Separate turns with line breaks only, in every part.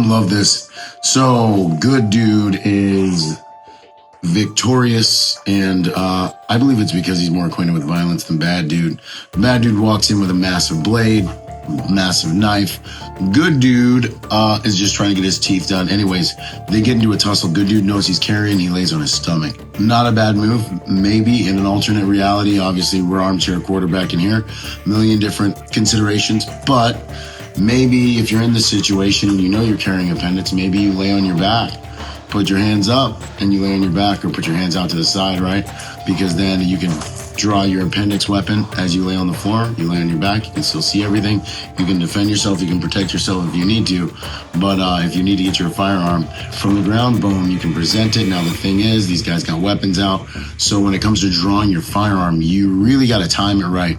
Love this. So, good dude is victorious, and I believe it's because he's more acquainted with violence than bad dude. Bad dude walks in with a massive blade, massive knife. Good dude is just trying to get his teeth done. Anyways, they get into a tussle. Good dude knows he's carrying. He lays on his stomach. Not a bad move. Maybe in an alternate reality. Obviously, we're armchair quarterback in here. A million different considerations. But maybe if you're in this situation and you know you're carrying appendix, maybe you lay on your back. Put your hands up and you lay on your back, or put your hands out to the side, right? Because then you can draw your appendix weapon as you lay on the floor. You lay on your back, you can still see everything. You can defend yourself, you can protect yourself if you need to. But if you need to get your firearm from the ground, boom, you can present it. Now the thing is, these guys got weapons out. So when it comes to drawing your firearm, you really got to time it right.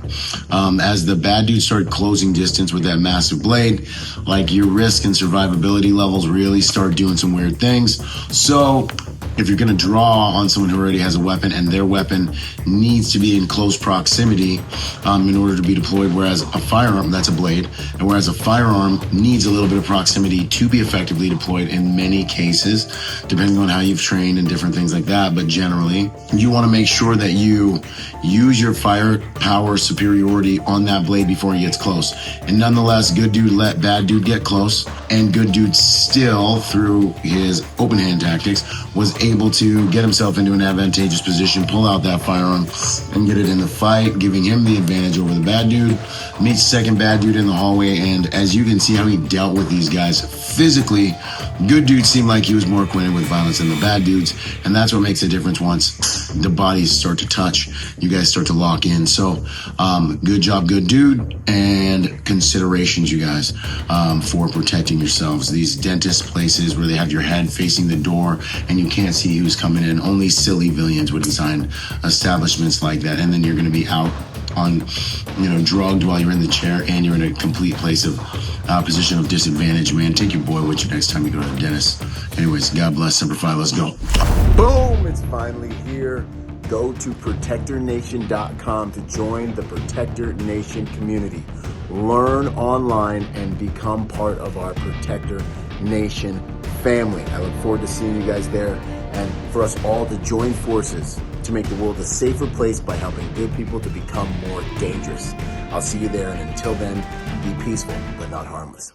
As the bad dudes start closing distance with that massive blade, like your risk and survivability levels really start doing some weird things. So if you're going to draw on someone who already has a weapon and their weapon needs to be in close proximity in order to be deployed, whereas a firearm, that's a blade, and whereas a firearm needs a little bit of proximity to be effectively deployed in many cases, depending on how you've trained and different things like that. But generally, you want to make sure that you use your firepower superiority on that blade before he gets close. And nonetheless, good dude let bad dude get close, and good dude still, through his open hand tactics, was able to get himself into an advantageous position, pull out that firearm, and get it in the fight, giving him the advantage over the bad dude. Meets the second bad dude in the hallway, and as you can see how he dealt with these guys physically, good dude seemed like he was more acquainted with violence than the bad dudes, and that's what makes a difference. Once the bodies start to touch, you guys start to lock in. So good job, good dude, and considerations, you guys, for protecting yourselves. These dentist places where they have your head facing the door and you can't see who's coming in, only silly villains would design establishments like that. And then you're going to be out on, drugged while you're in the chair, and you're in a complete place of position of disadvantage. Man, take your boy with you next time you go to the dentist. Anyways, God bless. Semper Fi. Let's go.
Boom! It's finally here. Go to protectornation.com to join the Protector Nation community. Learn online and become part of our Protector Nation family. I look forward to seeing you guys there, and for us all to join forces to make the world a safer place by helping good people to become more dangerous. I'll see you there, and until then, be peaceful but not harmless.